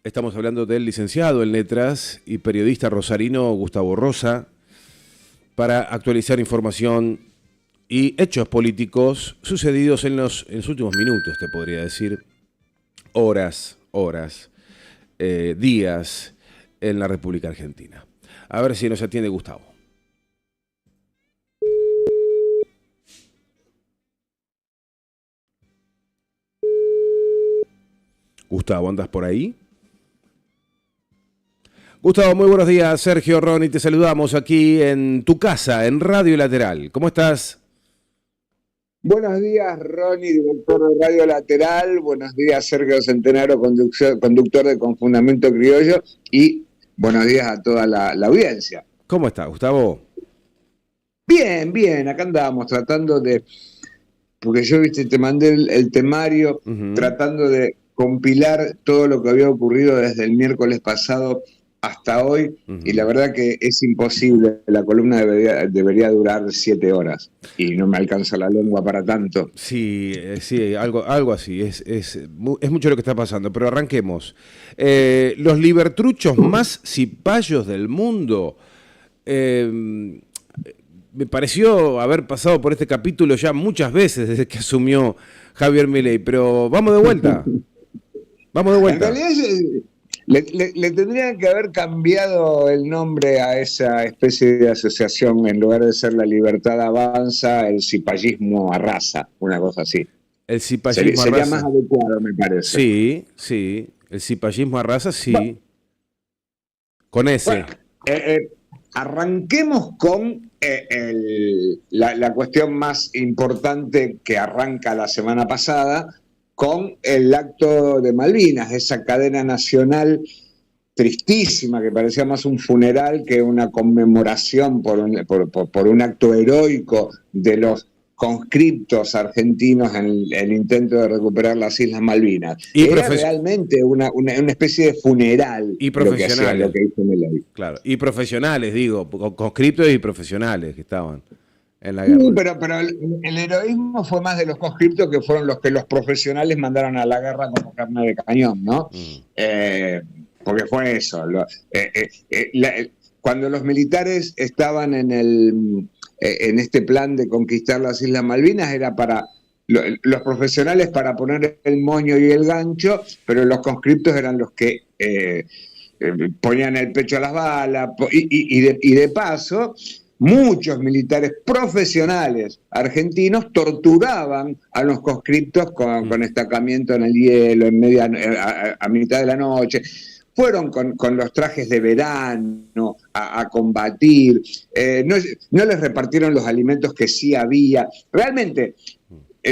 Estamos hablando del licenciado en Letras y periodista rosarino Gustavo Rosa para actualizar información y hechos políticos sucedidos en los últimos minutos, te podría decir, horas, días en la República Argentina. A ver si nos atiende Gustavo. Gustavo, ¿andas por ahí? Gustavo, muy buenos días. Sergio, Ronnie, te saludamos aquí en tu casa, en Radio Lateral. ¿Cómo estás? Buenos días, Ronnie, director de Radio Lateral. Buenos días, Sergio Centenaro, conductor de Con Fundamento Criollo. Y buenos días a toda la audiencia. ¿Cómo estás, Gustavo? Bien. Acá andábamos tratando de... Porque yo, te mandé el temario, tratando de compilar todo lo que había ocurrido desde el miércoles pasado hasta hoy, y la verdad que es imposible. La columna debería durar 7 horas y no me alcanza la lengua para tanto. Sí, algo así. Es mucho lo que está pasando, pero arranquemos. Los libertruchos más cipayos del mundo. Me pareció haber pasado por este capítulo ya muchas veces desde que asumió Javier Milei, pero vamos de vuelta. En realidad le tendrían que haber cambiado el nombre a esa especie de asociación. En lugar de ser La Libertad Avanza, el cipallismo arrasa, una cosa así. El cipallismo arrasa. Sería más adecuado, me parece. Sí. El cipallismo arrasa, sí. Bueno, con ese. Bueno, arranquemos con la cuestión más importante que arranca la semana pasada, con el acto de Malvinas, esa cadena nacional tristísima que parecía más un funeral que una conmemoración por un acto heroico de los conscriptos argentinos en el intento de recuperar las Islas Malvinas. Era realmente una especie de funeral. Y profesionales. Lo que hizo Milei. Claro, y profesionales, digo, conscriptos y profesionales que estaban en la guerra. Sí, pero el heroísmo fue más de los conscriptos, que fueron los que los profesionales mandaron a la guerra como carne de cañón, ¿no? Porque fue eso. Cuando los militares estaban en este plan de conquistar las Islas Malvinas, era para los profesionales para poner el moño y el gancho, pero los conscriptos eran los que ponían el pecho a las balas, y de paso, muchos militares profesionales argentinos torturaban a los conscriptos con estacamiento en el hielo, a mitad de la noche. Fueron con los trajes de verano a combatir, no les repartieron los alimentos que sí había. Realmente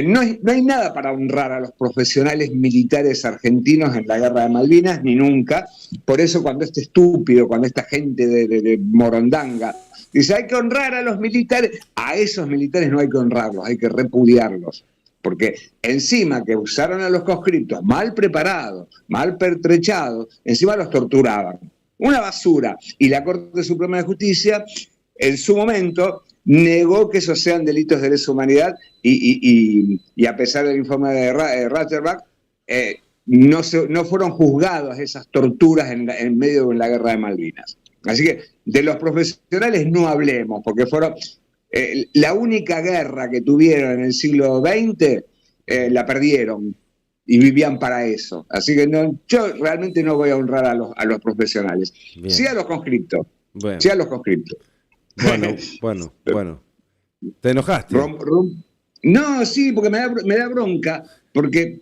no hay nada para honrar a los profesionales militares argentinos en la guerra de Malvinas, ni nunca. Por eso cuando esta gente de Morondanga dice hay que honrar a los militares, a esos militares no hay que honrarlos, hay que repudiarlos. Porque encima que usaron a los conscriptos mal preparados, mal pertrechados, encima los torturaban. Una basura. Y la Corte Suprema de Justicia, en su momento, negó que esos sean delitos de lesa humanidad y a pesar del informe de Ratzerbach, no fueron juzgadas esas torturas en medio de la guerra de Malvinas. Así que de los profesionales no hablemos, porque fueron... la única guerra que tuvieron en el siglo XX la perdieron y vivían para eso. Así que yo realmente no voy a honrar a los profesionales. Bien. Sí a los conscriptos. Bueno. Sí a los conscriptos. Bueno. ¿Te enojaste? No, sí, porque me da bronca, porque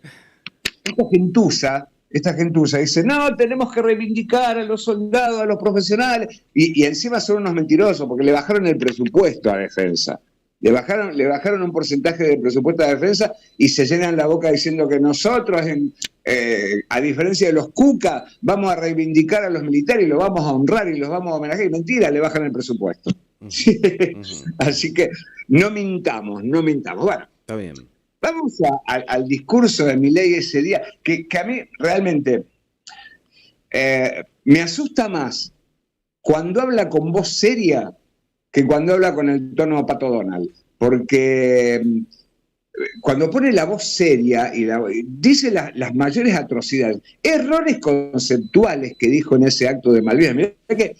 esta gentuza dice, no, tenemos que reivindicar a los soldados, a los profesionales, y encima son unos mentirosos, porque le bajaron el presupuesto a defensa. Le bajaron un porcentaje del presupuesto a defensa y se llenan la boca diciendo que nosotros, a diferencia de los cuca, vamos a reivindicar a los militares y los vamos a honrar y los vamos a homenajear. Mentira, le bajan el presupuesto. Así que no mintamos. Bueno, está bien. Vamos al discurso de Milei ese día, que a mí realmente me asusta más cuando habla con voz seria que cuando habla con el tono Pato Donald, porque cuando pone la voz seria y dice las mayores atrocidades, errores conceptuales que dijo en ese acto de Malvinas. Mirá que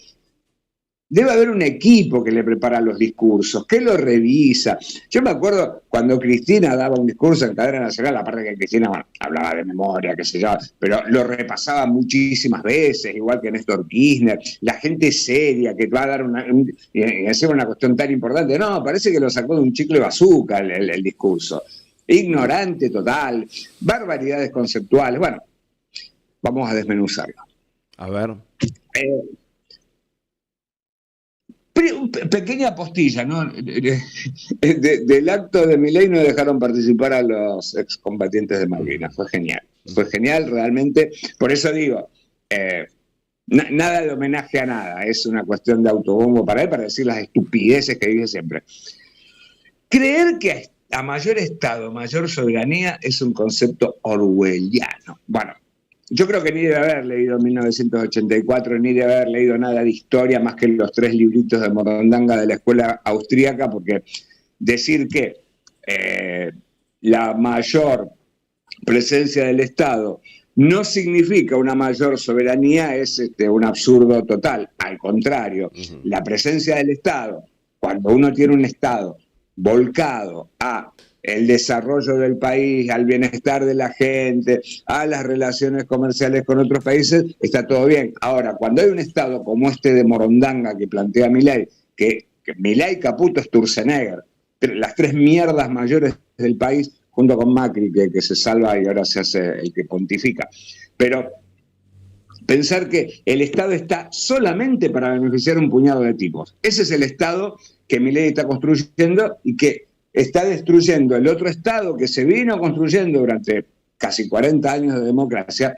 debe haber un equipo que le prepara los discursos, que lo revisa. Yo me acuerdo cuando Cristina daba un discurso en cadena nacional, aparte que Cristina, bueno, hablaba de memoria, qué sé yo, pero lo repasaba muchísimas veces, igual que Néstor Kirchner, la gente seria que va a dar y hacer una cuestión tan importante. No, parece que lo sacó de un chicle bazooka el discurso. Ignorante total, barbaridades conceptuales. Bueno, vamos a desmenuzarlo. A ver. Pequeña postilla, ¿no? Del acto de Milei no dejaron participar a los excombatientes de Malvinas. Fue genial realmente. Por eso digo, nada de homenaje a nada, es una cuestión de autobombo para él, para decir las estupideces que dice siempre. Creer que a mayor Estado, mayor soberanía es un concepto orwelliano. Bueno, yo creo que ni debe haber leído 1984, ni debe haber leído nada de historia más que los 3 libritos de Morondanga de la escuela austríaca, porque decir que la mayor presencia del Estado no significa una mayor soberanía es un absurdo total. Al contrario, la presencia del Estado, cuando uno tiene un Estado volcado a el desarrollo del país, al bienestar de la gente, a las relaciones comerciales con otros países, está todo bien. Ahora, cuando hay un Estado como este de Morondanga que plantea Milei, que Milei, Caputo, Sturzenegger, las 3 mierdas mayores del país, junto con Macri, que se salva y ahora se hace el que pontifica. Pero pensar que el Estado está solamente para beneficiar a un puñado de tipos. Ese es el Estado que Milei está construyendo y que está destruyendo el otro Estado que se vino construyendo durante casi 40 años de democracia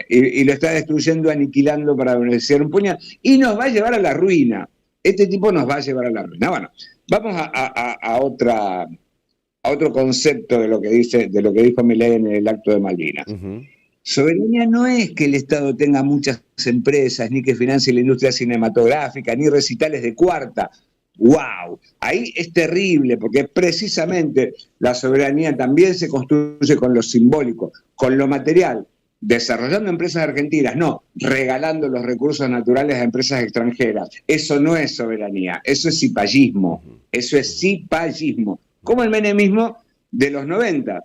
y lo está destruyendo, aniquilando para beneficiar un puñado y nos va a llevar a la ruina. Este tipo nos va a llevar a la ruina. Bueno, vamos a otro concepto de lo que dijo Milei en el acto de Malvinas. Soberanía no es que el Estado tenga muchas empresas, ni que financie la industria cinematográfica, ni recitales de cuarta. ¡Wow! Ahí es terrible, porque precisamente la soberanía también se construye con lo simbólico, con lo material, desarrollando empresas argentinas, no regalando los recursos naturales a empresas extranjeras. Eso no es soberanía, eso es cipallismo, como el menemismo de los 90,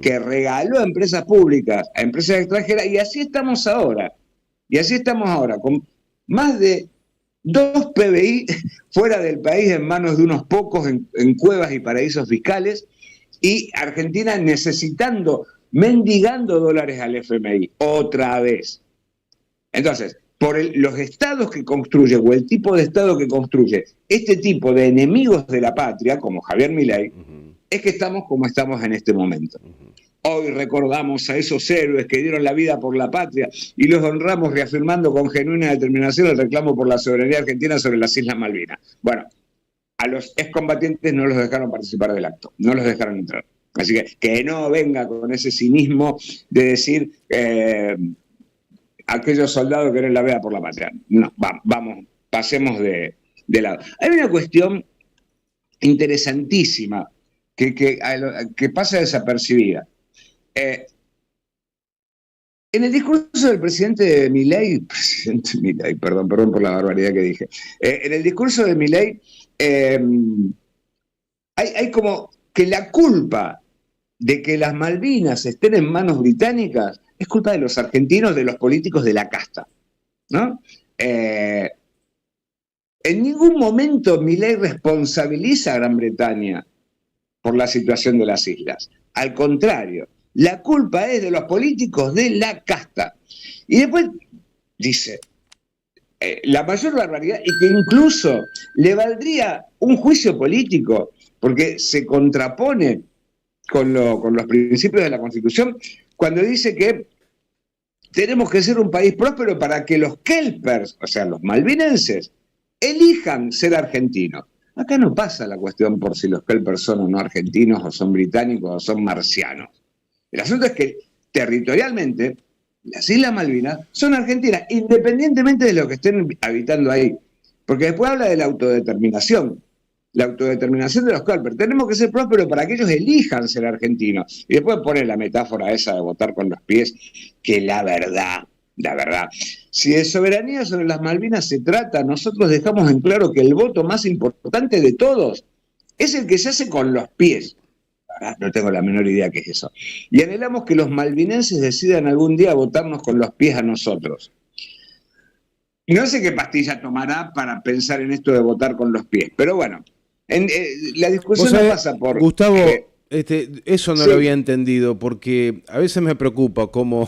que regaló empresas públicas a empresas extranjeras, y así estamos ahora, con más de 2 PBI fuera del país en manos de unos pocos en cuevas y paraísos fiscales, y Argentina mendigando dólares al FMI, otra vez. Entonces, por los estados que construye, o el tipo de estado que construye, este tipo de enemigos de la patria, como Javier Milei, es que estamos como estamos en este momento. Hoy recordamos a esos héroes que dieron la vida por la patria y los honramos reafirmando con genuina determinación el reclamo por la soberanía argentina sobre las Islas Malvinas. Bueno, a los excombatientes no los dejaron participar del acto, no los dejaron entrar. Así que no venga con ese cinismo de decir aquellos soldados que eran la vida por la patria. No, vamos, pasemos de lado. Hay una cuestión interesantísima que pasa desapercibida. En el discurso del presidente Milei, perdón por la barbaridad que dije, en el discurso de Milei hay como que la culpa de que las Malvinas estén en manos británicas es culpa de los argentinos, de los políticos de la casta, ¿no? En ningún momento Milei responsabiliza a Gran Bretaña por la situación de las islas. Al contrario, la culpa es de los políticos de la casta. Y después dice, la mayor barbaridad, y que incluso le valdría un juicio político, porque se contrapone con los principios de la Constitución, cuando dice que tenemos que ser un país próspero para que los kelpers, o sea, los malvinenses, elijan ser argentinos. Acá no pasa la cuestión por si los kelpers son o no argentinos, o son británicos, o son marcianos. El asunto es que territorialmente las Islas Malvinas son argentinas, independientemente de lo que estén habitando ahí. Porque después habla de la autodeterminación. la autodeterminación de los prósperos. Tenemos que ser prósperos para que ellos elijan ser argentinos. Y después pone la metáfora esa de votar con los pies, que la verdad, si de soberanía sobre las Malvinas se trata, nosotros dejamos en claro que el voto más importante de todos es el que se hace con los pies. No tengo la menor idea qué es eso. Y anhelamos que los malvinenses decidan algún día votarnos con los pies a nosotros. No sé qué pastilla tomará para pensar en esto de votar con los pies, pero bueno, la discusión no pasa por... Gustavo, eso no lo había entendido, porque a veces me preocupa cómo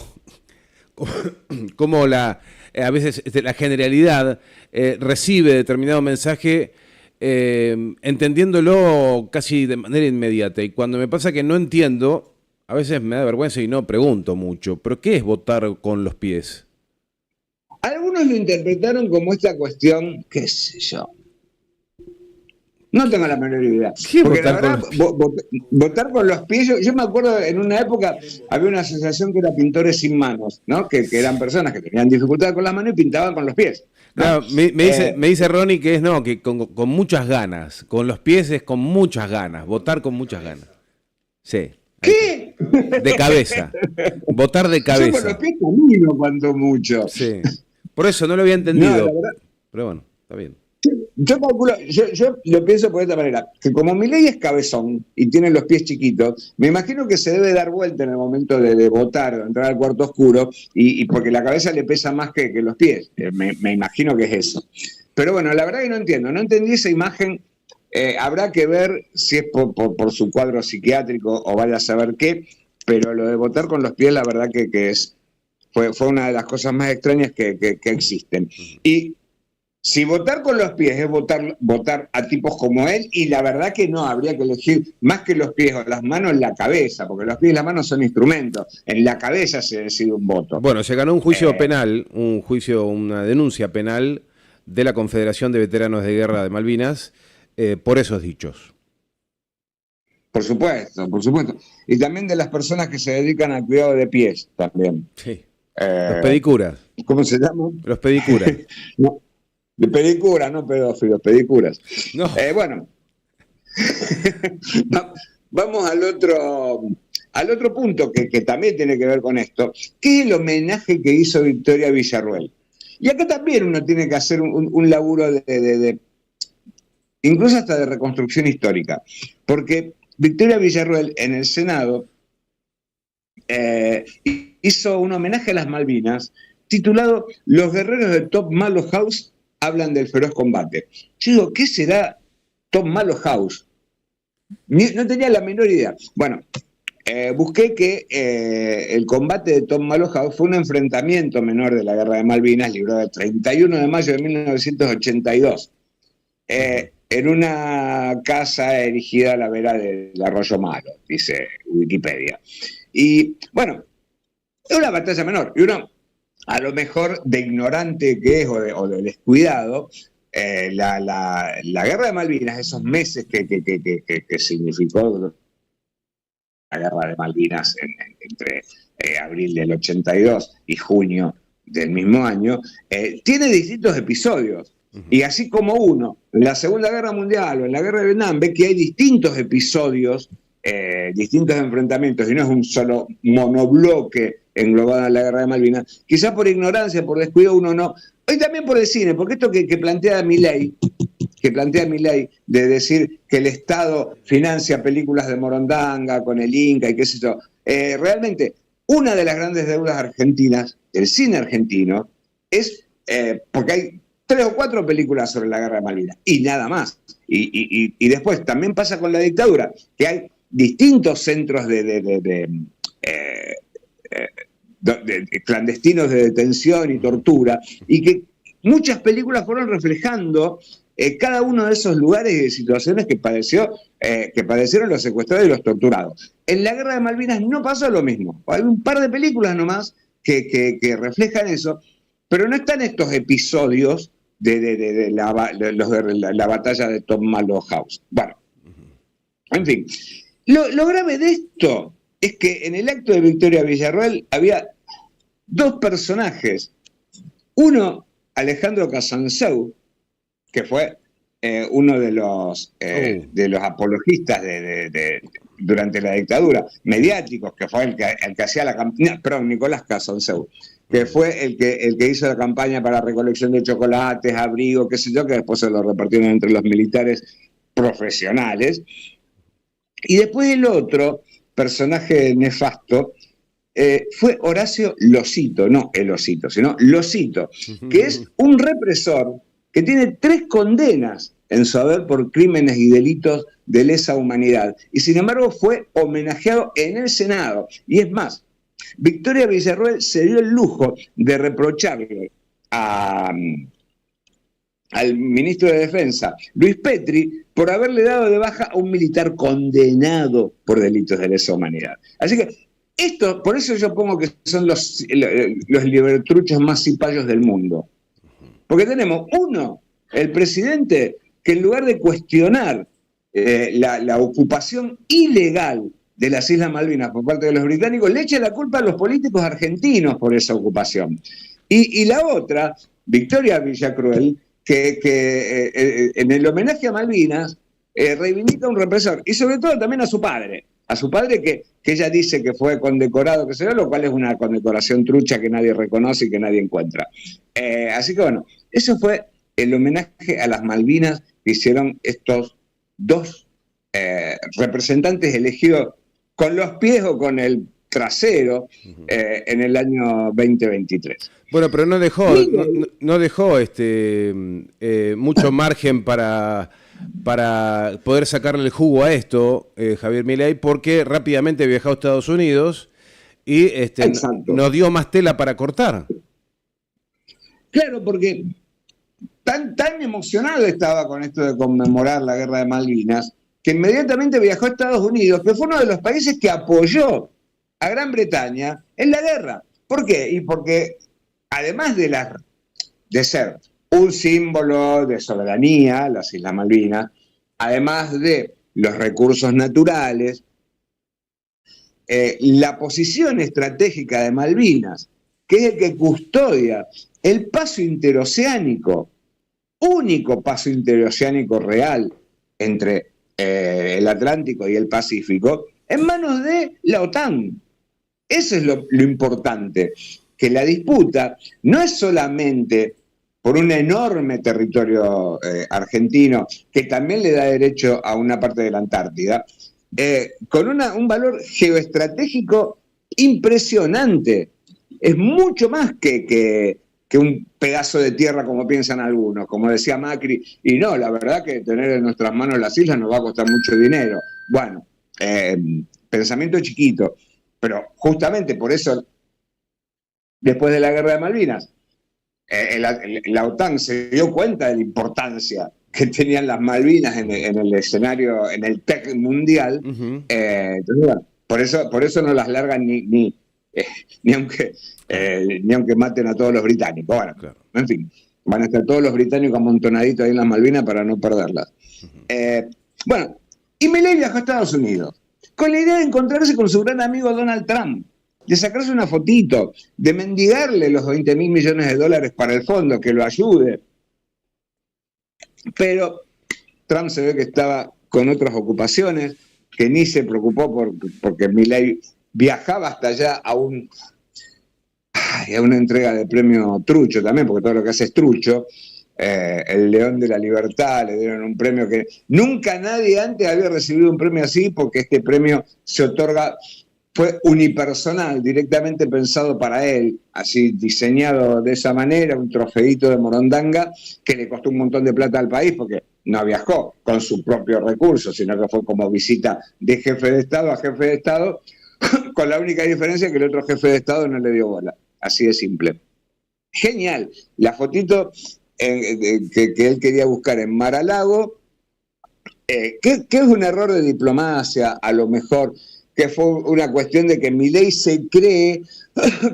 a veces la generalidad recibe determinado mensaje entendiéndolo casi de manera inmediata. Y cuando me pasa que no entiendo, a veces me da vergüenza y no pregunto mucho. ¿Pero qué es votar con los pies? Algunos lo interpretaron como esta cuestión, qué sé yo. No tengo la menor idea. Porque la verdad, votar con los pies, yo me acuerdo en una época había una asociación que era pintores sin manos, ¿no? Que eran personas que tenían dificultad con las manos y pintaban con los pies, ¿no? Claro, me dice Ronnie que es que con muchas ganas. Con los pies es con muchas ganas. Votar con muchas ganas. Sí. ¿Qué? De cabeza. Votar de cabeza. Yo con los pies camino cuando mucho. Sí. Por eso no lo había entendido. No, pero bueno, está bien. Yo calculo, yo lo pienso por esta manera, que como Milei es cabezón y tiene los pies chiquitos, me imagino que se debe dar vuelta en el momento de votar, de entrar al cuarto oscuro, y porque la cabeza le pesa más que los pies. Me imagino que es eso. Pero bueno, la verdad que no entendí esa imagen. Habrá que ver si es por su cuadro psiquiátrico o vaya a saber qué, pero lo de votar con los pies, la verdad que fue una de las cosas más extrañas que existen. Y si votar con los pies es votar a tipos como él, y la verdad que no, habría que elegir más que los pies o las manos, la cabeza, porque los pies y las manos son instrumentos. En la cabeza se decide un voto. Bueno, se ganó un juicio penal, una denuncia penal de la Confederación de Veteranos de Guerra de Malvinas por esos dichos. Por supuesto. Y también de las personas que se dedican al cuidado de pies, también. Sí. Los pedicuras. ¿Cómo se llama? Los pedicuras. No. De pedicuras, no pedófilos, pedicuras. No. Bueno, vamos al otro punto que también tiene que ver con esto, que es el homenaje que hizo Victoria Villarruel. Y acá también uno tiene que hacer un laburo de incluso hasta de reconstrucción histórica, porque Victoria Villarruel en el Senado hizo un homenaje a las Malvinas titulado Los guerreros de Top Malo House hablan del feroz combate. Yo digo, ¿qué será Top Malo House? No tenía la menor idea. Bueno, busqué que el combate de Top Malo House fue un enfrentamiento menor de la Guerra de Malvinas, librado el 31 de mayo de 1982, en una casa erigida a la vera del Arroyo Malo, dice Wikipedia. Y bueno, es una batalla menor, y uno, a lo mejor de ignorante que es o de descuidado, la Guerra de Malvinas, esos meses que significó la Guerra de Malvinas entre abril del 82 y junio del mismo año, tiene distintos episodios. Y así como uno, en la Segunda Guerra Mundial o en la Guerra de Vietnam, ve que hay distintos episodios, distintos enfrentamientos, y no es un solo monobloque englobado en la Guerra de Malvinas, quizás por ignorancia, por descuido uno no. Hoy también por el cine, porque esto que plantea Milei, de decir que el Estado financia películas de Morondanga con el Inca y qué sé yo, realmente una de las grandes deudas argentinas, del cine argentino, es porque hay 3 o 4 películas sobre la Guerra de Malvinas, y nada más. Y después también pasa con la dictadura, que hay distintos centros de clandestinos de detención y tortura, y que muchas películas fueron reflejando cada uno de esos lugares y de situaciones que padecieron los secuestrados y los torturados. En la Guerra de Malvinas no pasó lo mismo. Hay un par de películas nomás que reflejan eso, pero no están estos episodios de la batalla de Top Malo House. Bueno, en fin. Lo grave de esto es que en el acto de Victoria Villarruel había 2 personajes. Uno, Alejandro Casanseu, que fue uno de los apologistas durante la dictadura, mediáticos, que fue el que hacía la campaña, perdón, Nicolás Casanseu, que fue el que hizo la campaña para recolección de chocolates, abrigo, qué sé yo, que después se lo repartieron entre los militares profesionales. Y después el otro personaje nefasto fue Horacio Losito, no el Osito, sino Losito, que es un represor que tiene 3 condenas en su haber por crímenes y delitos de lesa humanidad. Y sin embargo fue homenajeado en el Senado. Y es más, Victoria Villarroel se dio el lujo de reprocharle al ministro de Defensa, Luis Petri, por haberle dado de baja a un militar condenado por delitos de lesa humanidad. Así que esto, por eso yo pongo que son los libertruchos más cipayos del mundo. Porque tenemos, uno, el presidente, que en lugar de cuestionar la ocupación ilegal de las Islas Malvinas por parte de los británicos, le echa la culpa a los políticos argentinos por esa ocupación. Y la otra, Victoria Villarroel, que en el homenaje a Malvinas reivindica a un represor, y sobre todo también a su padre que ella dice que fue condecorado, que se ve, lo cual es una condecoración trucha que nadie reconoce y que nadie encuentra. Así que bueno, eso fue el homenaje a las Malvinas que hicieron estos 2 representantes elegidos con los pies o con el trasero en el año 2023. Bueno, pero no dejó mucho margen para poder sacarle el jugo a esto, Javier Milei, porque rápidamente viajó a Estados Unidos y nos dio más tela para cortar. Claro, porque tan emocionado estaba con esto de conmemorar la guerra de Malvinas, que inmediatamente viajó a Estados Unidos, que fue uno de los países que apoyó a Gran Bretaña en la guerra. ¿Por qué? Y porque además de ser un símbolo de soberanía, las Islas Malvinas, además de los recursos naturales, la posición estratégica de Malvinas, que es el que custodia el paso interoceánico, único paso interoceánico real entre el Atlántico y el Pacífico, en manos de la OTAN. Eso es lo importante, que la disputa no es solamente por un enorme territorio argentino, que también le da derecho a una parte de la Antártida, con un valor geoestratégico impresionante. Es mucho más que un pedazo de tierra como piensan algunos, como decía Macri, y no, la verdad que tener en nuestras manos las islas nos va a costar mucho dinero. Bueno, pensamiento chiquito, pero justamente por eso, después de la guerra de Malvinas, la OTAN se dio cuenta de la importancia que tenían las Malvinas en el escenario, en el TEC mundial. Entonces, bueno, por eso no las largan ni aunque maten a todos los británicos. Bueno, claro. En fin, van a estar todos los británicos amontonaditos ahí en las Malvinas para no perderlas. Bueno, y Milei viajó a Estados Unidos con la idea de encontrarse con su gran amigo Donald Trump, de sacarse una fotito, de mendigarle los 20.000 millones de dólares para el fondo, que lo ayude. Pero Trump se ve que estaba con otras ocupaciones, que ni se preocupó porque Milei viajaba hasta allá a una entrega de premio trucho también, porque todo lo que hace es trucho. El León de la Libertad, le dieron un premio que nunca nadie antes había recibido un premio así, porque este premio se otorga, fue unipersonal, directamente pensado para él, así diseñado de esa manera, un trofeito de Morondanga que le costó un montón de plata al país, porque no viajó con su propio recurso, sino que fue como visita de jefe de Estado a jefe de Estado, con la única diferencia que el otro jefe de Estado no le dio bola, así de simple. Genial, la fotito que él quería buscar en Mar-a-Lago, que es un error de diplomacia, a lo mejor, que fue una cuestión de que Milei se cree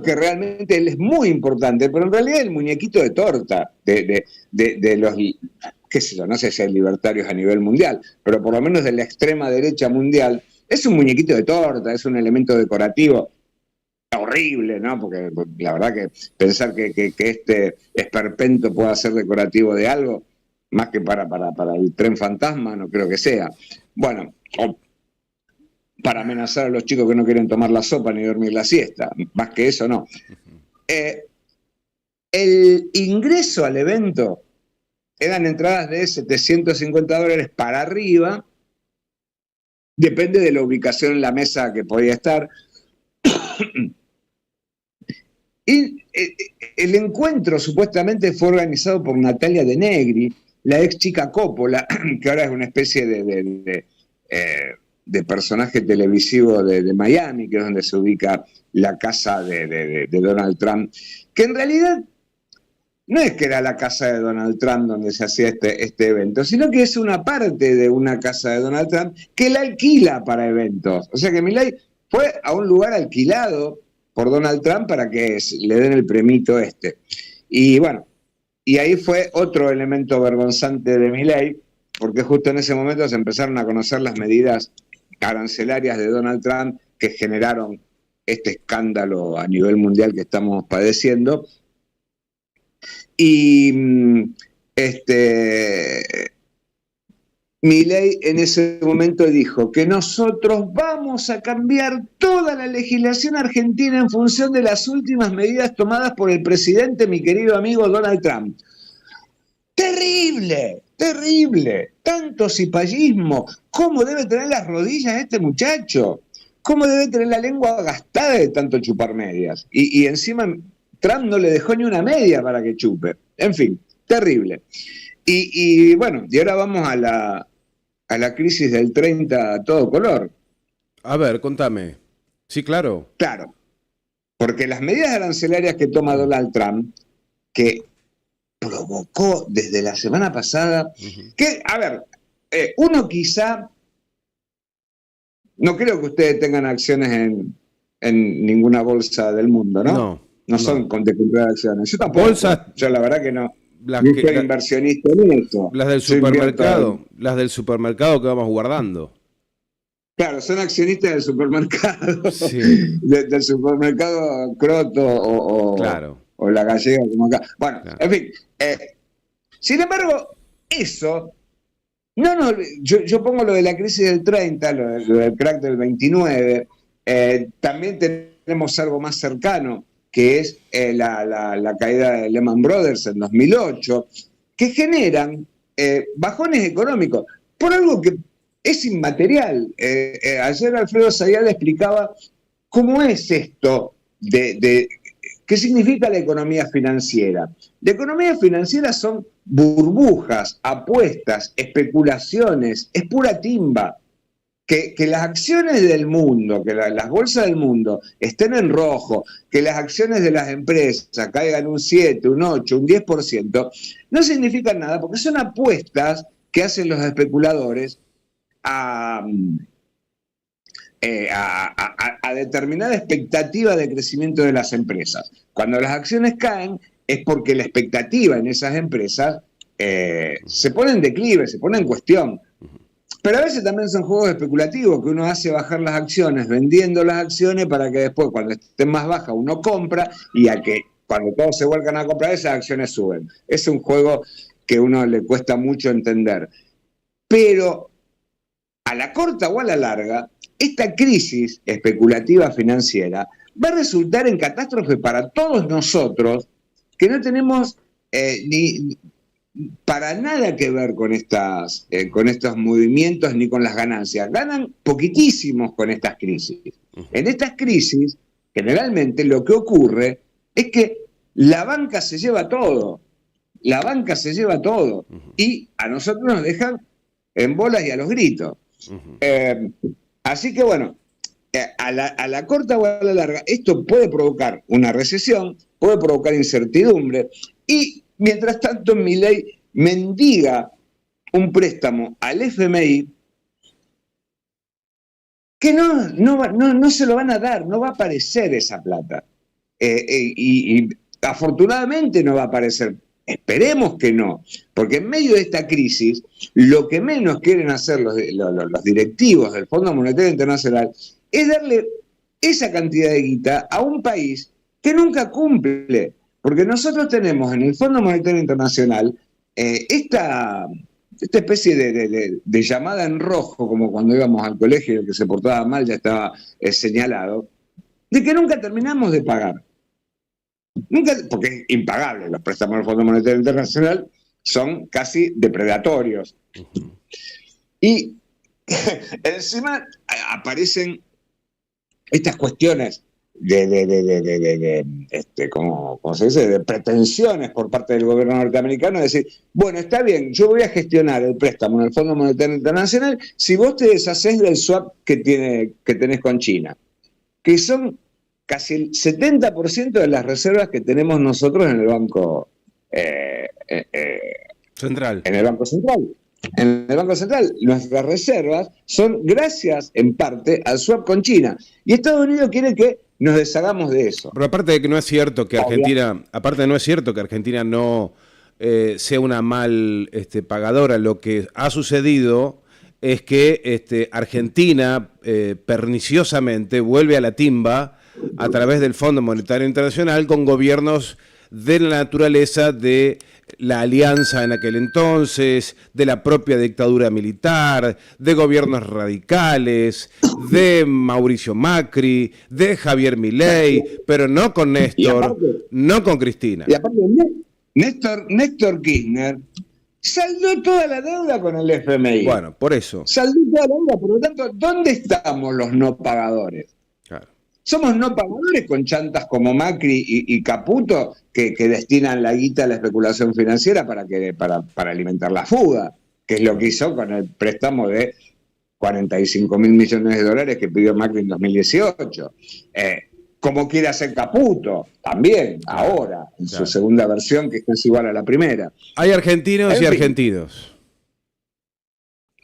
que realmente él es muy importante, pero en realidad es el muñequito de torta de los, qué sé yo, no sé si hay libertarios a nivel mundial, pero por lo menos de la extrema derecha mundial, es un muñequito de torta, es un elemento decorativo. Horrible, ¿no? Porque la verdad que pensar que este esperpento pueda ser decorativo de algo, más que para el tren fantasma, no creo que sea. Bueno, para amenazar a los chicos que no quieren tomar la sopa ni dormir la siesta, más que eso no. El ingreso al evento eran entradas de $750 para arriba, depende de la ubicación en la mesa que podía estar. Y el encuentro supuestamente fue organizado por Natalia De Negri, la ex chica Coppola, que ahora es una especie de personaje televisivo de Miami, que es donde se ubica la casa de Donald Trump, que en realidad no es que era la casa de Donald Trump donde se hacía este evento, sino que es una parte de una casa de Donald Trump que la alquila para eventos. O sea que Milei fue a un lugar alquilado por Donald Trump para que le den el premito este. Y bueno, y ahí fue otro elemento vergonzante de Milei, porque justo en ese momento se empezaron a conocer las medidas arancelarias de Donald Trump que generaron este escándalo a nivel mundial que estamos padeciendo. Y Milei en ese momento dijo que nosotros vamos a cambiar toda la legislación argentina en función de las últimas medidas tomadas por el presidente, mi querido amigo Donald Trump. Terrible, terrible, tanto cipallismo. ¿Cómo debe tener las rodillas este muchacho? ¿Cómo debe tener la lengua gastada de tanto chupar medias? Y encima Trump no le dejó ni una media para que chupe. En fin, terrible. Y bueno, y ahora vamos a la crisis del 30 a todo color. A ver, contame. Sí, claro. Claro, porque las medidas arancelarias que toma Donald Trump, que provocó desde la semana pasada, que, a ver, uno quizá, no creo que ustedes tengan acciones en ninguna bolsa del mundo, ¿no? No son de comprar acciones. Yo tampoco. Bolsas, yo la verdad que no. Yo soy inversionista en esto. Las del supermercado. Las del supermercado que vamos guardando. Claro, son accionistas del supermercado. Sí. Del supermercado Croto claro. O la gallega como acá. Bueno, claro. En fin. Sin embargo, eso. Yo pongo lo de la crisis del 30, lo del crack del 29. También tenemos algo más cercano, que es la caída de Lehman Brothers en 2008, que generan bajones económicos por algo que es inmaterial. Ayer Alfredo Zayal explicaba cómo es esto qué significa la economía financiera. La economía financiera son burbujas, apuestas, especulaciones, es pura timba. Que las acciones del mundo, que las bolsas del mundo estén en rojo, que las acciones de las empresas caigan un 7, un 8, un 10%, no significan nada, porque son apuestas que hacen los especuladores a determinada expectativa de crecimiento de las empresas. Cuando las acciones caen es porque la expectativa en esas empresas se pone en declive, se pone en cuestión. Pero a veces también son juegos especulativos que uno hace bajar las acciones, vendiendo las acciones para que después, cuando estén más bajas, uno compra y cuando todos se vuelcan a comprar, esas acciones suben. Es un juego que a uno le cuesta mucho entender. Pero a la corta o a la larga, esta crisis especulativa financiera va a resultar en catástrofe para todos nosotros que no tenemos ni para nada que ver con estos movimientos ni con las ganancias. Ganan poquitísimos con estas crisis. En estas crisis, generalmente lo que ocurre es que la banca se lleva todo. La banca se lleva todo. Y a nosotros nos dejan en bolas y a los gritos. Así que bueno, a la corta o a la larga, esto puede provocar una recesión, puede provocar incertidumbre, y mientras tanto, Milei mendiga un préstamo al FMI que no se lo van a dar, no va a aparecer esa plata. Y afortunadamente no va a aparecer. Esperemos que no, porque en medio de esta crisis, lo que menos quieren hacer los directivos del Fondo Monetario Internacional es darle esa cantidad de guita a un país que nunca cumple. Porque nosotros tenemos en el Fondo Monetario Internacional esta especie de llamada en rojo, como cuando íbamos al colegio y el que se portaba mal ya estaba señalado, de que nunca terminamos de pagar. Nunca, porque es impagable, los préstamos del Fondo Monetario Internacional son casi depredatorios. Y encima aparecen estas cuestiones ¿cómo se dice? De pretensiones por parte del gobierno norteamericano, de decir, bueno, está bien, yo voy a gestionar el préstamo en el Fondo Monetario Internacional si vos te deshaces del swap que tenés con China, que son casi el 70% de las reservas que tenemos nosotros en el Banco Central. En el Banco Central. En el Banco Central, nuestras reservas son gracias, en parte, al swap con China. Y Estados Unidos quiere que nos deshagamos de eso. Pero aparte de que no es cierto que Argentina, no sea una mal pagadora, lo que ha sucedido es que Argentina perniciosamente vuelve a la timba a través del Fondo Monetario Internacional con gobiernos de la naturaleza de la alianza en aquel entonces, de la propia dictadura militar, de gobiernos radicales, de Mauricio Macri, de Javier Milei, pero no con Néstor, aparte, no con Cristina. Y aparte, Néstor Kirchner saldó toda la deuda con el FMI. Bueno, por eso. Saldó toda la deuda, por lo tanto, ¿dónde estamos los no pagadores? Claro. Somos no pagadores con chantas como Macri y Caputo que destinan la guita a la especulación financiera para alimentar la fuga, que es lo que hizo con el préstamo de 45.000 millones de dólares que pidió Macri en 2018. Como quiere hacer Caputo, también, ahora, en su segunda versión, que es igual a la primera. Hay argentinos y argentinos.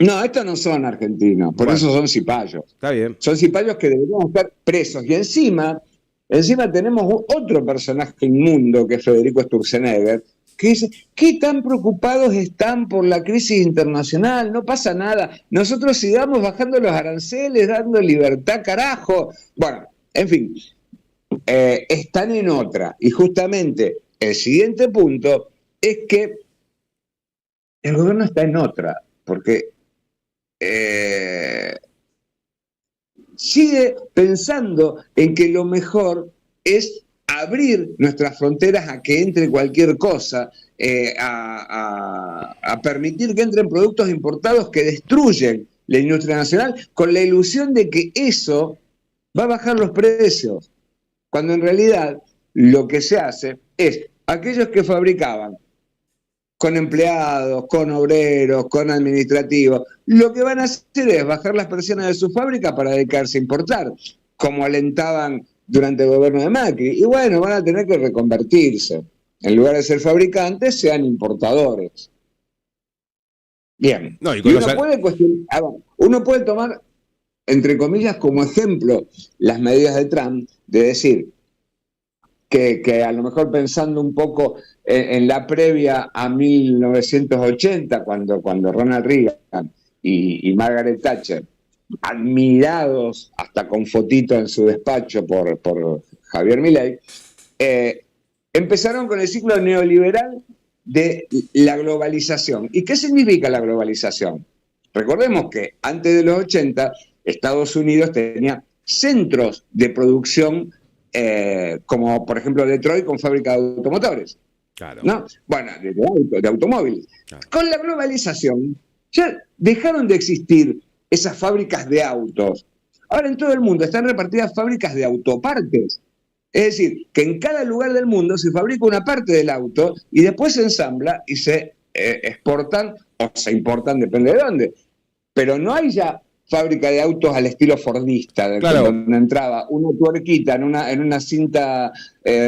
No, estos no son argentinos, por eso son cipayos. Está bien. Son cipayos que deberían estar presos. Y encima tenemos otro personaje inmundo, que es Federico Sturzenegger, que dice, ¿qué tan preocupados están por la crisis internacional? No pasa nada. Nosotros sigamos bajando los aranceles, dando libertad, carajo. Bueno, en fin, están en otra. Y justamente el siguiente punto es que el gobierno está en otra, porque sigue pensando en que lo mejor es abrir nuestras fronteras a que entre cualquier cosa, a permitir que entren productos importados que destruyen la industria nacional, con la ilusión de que eso va a bajar los precios, cuando en realidad lo que se hace es, aquellos que fabricaban con empleados, con obreros, con administrativos, lo que van a hacer es bajar las presiones de su fábrica para dedicarse a importar, como alentaban durante el gobierno de Macri. Y bueno, van a tener que reconvertirse. En lugar de ser fabricantes, sean importadores. Bien. No, y uno puede tomar, entre comillas, como ejemplo las medidas de Trump, de decir que a lo mejor pensando un poco en la previa a 1980, cuando Ronald Reagan y Margaret Thatcher, admirados hasta con fotito en su despacho por Javier Milei, empezaron con el ciclo neoliberal de la globalización. ¿Y qué significa la globalización? Recordemos que antes de los 80, Estados Unidos tenía centros de producción como por ejemplo Detroit con fábrica de automotores. Claro. ¿No? Bueno, de automóviles. Claro. Con la globalización ya dejaron de existir esas fábricas de autos. Ahora en todo el mundo están repartidas fábricas de autopartes. Es decir, que en cada lugar del mundo se fabrica una parte del auto y después se ensambla y se exportan o se importan, depende de dónde. Pero no hay ya fábrica de autos al estilo fordista, claro, donde entraba una tuerquita en una cinta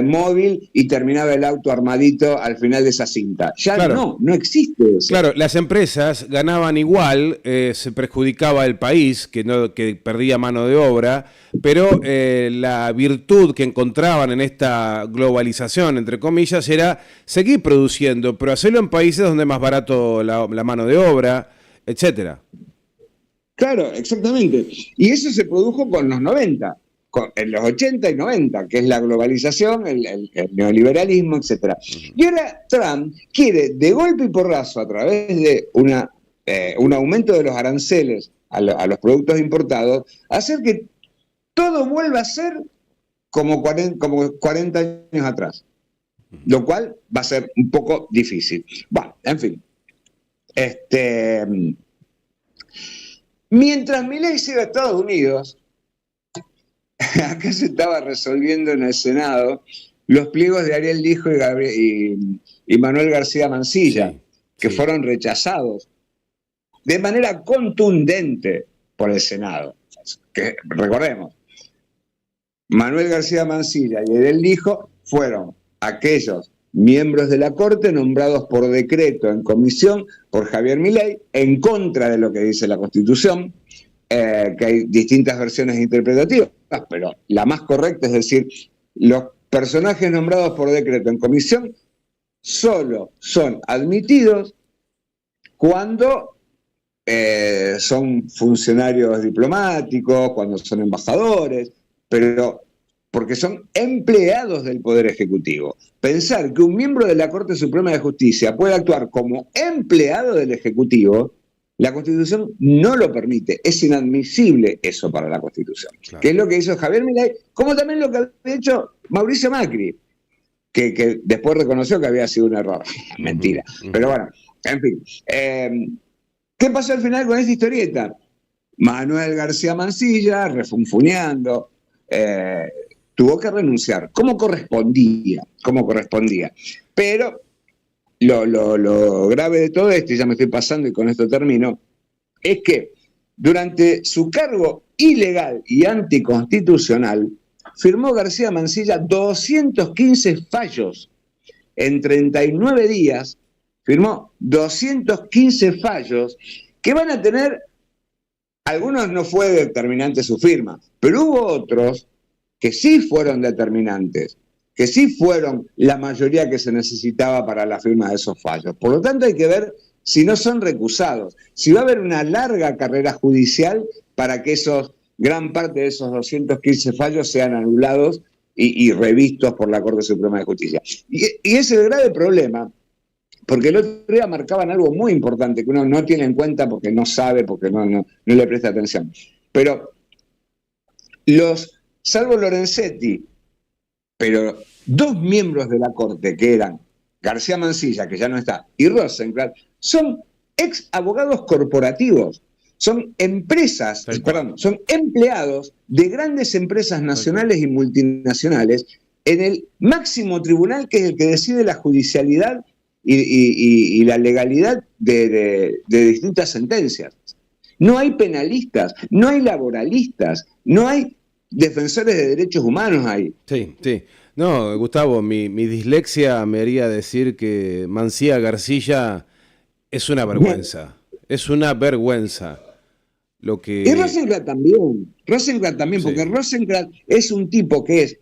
móvil y terminaba el auto armadito al final de esa cinta. Ya claro, no existe eso. Claro, las empresas ganaban igual, se perjudicaba el país, que perdía mano de obra, pero la virtud que encontraban en esta globalización, entre comillas, era seguir produciendo, pero hacerlo en países donde es más barato la mano de obra, etcétera. Claro, exactamente. Y eso se produjo con los 90. en los 80 y 90, que es la globalización, el neoliberalismo, etc. Y ahora Trump quiere de golpe y porrazo, a través de un aumento de los aranceles a los productos importados, hacer que todo vuelva a ser como 40 años atrás, lo cual va a ser un poco difícil. Bueno, en fin. Mientras Milei se iba a Estados Unidos, acá se estaba resolviendo en el Senado los pliegos de Ariel Lijo y Manuel García Mansilla, que fueron rechazados de manera contundente por el Senado. Que, recordemos, Manuel García Mansilla y Ariel Lijo fueron aquellos miembros de la Corte nombrados por decreto en comisión por Javier Milei en contra de lo que dice la Constitución, que hay distintas versiones interpretativas, pero la más correcta es decir, los personajes nombrados por decreto en comisión solo son admitidos cuando son funcionarios diplomáticos, cuando son embajadores, pero porque son empleados del Poder Ejecutivo. Pensar que un miembro de la Corte Suprema de Justicia puede actuar como empleado del Ejecutivo, la Constitución no lo permite. Es inadmisible eso para la Constitución. Claro. Que es lo que hizo Javier Milei, como también lo que había hecho Mauricio Macri, que después reconoció que había sido un error. Mentira. Pero bueno, en fin. ¿Qué pasó al final con esta historieta? Manuel García Mansilla, refunfuneando, tuvo que renunciar, como correspondía. Pero lo grave de todo esto, y ya me estoy pasando y con esto termino, es que durante su cargo ilegal y anticonstitucional, firmó García Mansilla 215 fallos. En 39 días, firmó 215 fallos que van a tener, algunos no fue determinante su firma, pero hubo otros que sí fueron determinantes, que sí fueron la mayoría que se necesitaba para la firma de esos fallos. Por lo tanto, hay que ver si no son recusados, si va a haber una larga carrera judicial para que gran parte de esos 215 fallos sean anulados y revistos por la Corte Suprema de Justicia. Y ese es el grave problema, porque el otro día marcaban algo muy importante que uno no tiene en cuenta porque no sabe, porque no le presta atención. Pero salvo Lorenzetti, pero dos miembros de la Corte, que eran García Mansilla, que ya no está, y Rosenblatt, son ex abogados corporativos, son son empleados de grandes empresas nacionales y multinacionales en el máximo tribunal, que es el que decide la judicialidad y la legalidad de distintas sentencias. No hay penalistas, no hay laboralistas, no hay defensores de derechos humanos ahí. Sí. No, Gustavo, mi dislexia me haría decir que Mansilla García es una vergüenza. Es una vergüenza. Y Rosenblatt también, sí. Porque Rosenblatt es un tipo que es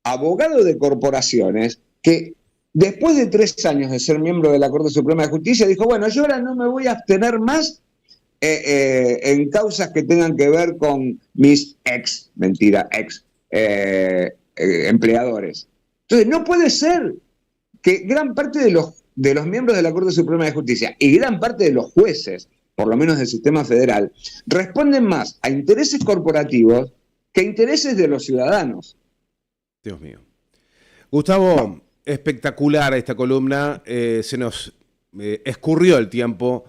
abogado de corporaciones, que después de 3 años de ser miembro de la Corte Suprema de Justicia dijo, bueno, yo ahora no me voy a abstener más en causas que tengan que ver con mis empleadores. Entonces, no puede ser que gran parte de los miembros de la Corte Suprema de Justicia y gran parte de los jueces, por lo menos del sistema federal, responden más a intereses corporativos que a intereses de los ciudadanos. Dios mío. Gustavo, espectacular esta columna. Se nos escurrió el tiempo,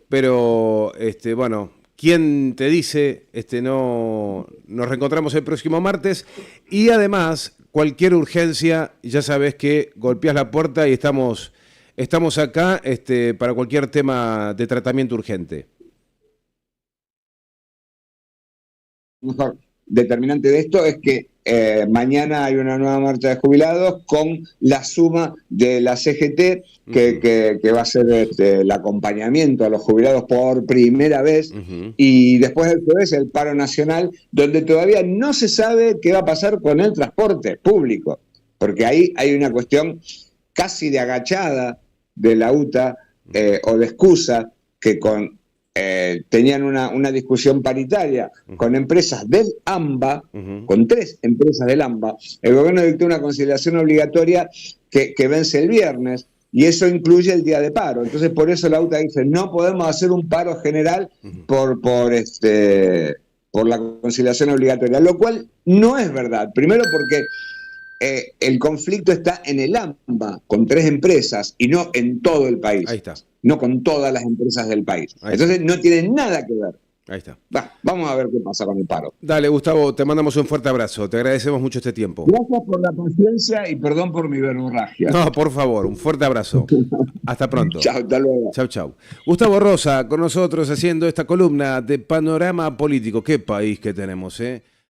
pero bueno, ¿quién te dice? Nos reencontramos el próximo martes y además, cualquier urgencia, ya sabes que golpeas la puerta y estamos acá para cualquier tema de tratamiento urgente. Mejor determinante de esto es que mañana hay una nueva marcha de jubilados con la suma de la CGT que va a ser el acompañamiento a los jubilados por primera vez, y después del jueves el paro nacional, donde todavía no se sabe qué va a pasar con el transporte público, porque ahí hay una cuestión casi de agachada de la UTA o de excusa, que con tenían una discusión paritaria con empresas del AMBA, con 3 empresas del AMBA, el gobierno dictó una conciliación obligatoria que vence el viernes, y eso incluye el día de paro. Entonces, por eso la UTA dice, no podemos hacer un paro general por la conciliación obligatoria, lo cual no es verdad. Primero porque el conflicto está en el AMBA, con 3 empresas, y no en todo el país. Ahí está. No con todas las empresas del país. Ahí Entonces está. no tiene nada que ver. Ahí está. Vamos a ver qué pasa con el paro. Dale, Gustavo, te mandamos un fuerte abrazo. Te agradecemos mucho este tiempo. Gracias por la paciencia y perdón por mi verborragia. No, por favor, un fuerte abrazo. Hasta pronto. Chao, hasta luego. Chau, chau. Gustavo Rosa con nosotros haciendo esta columna de Panorama Político. Qué país que tenemos, ¿eh?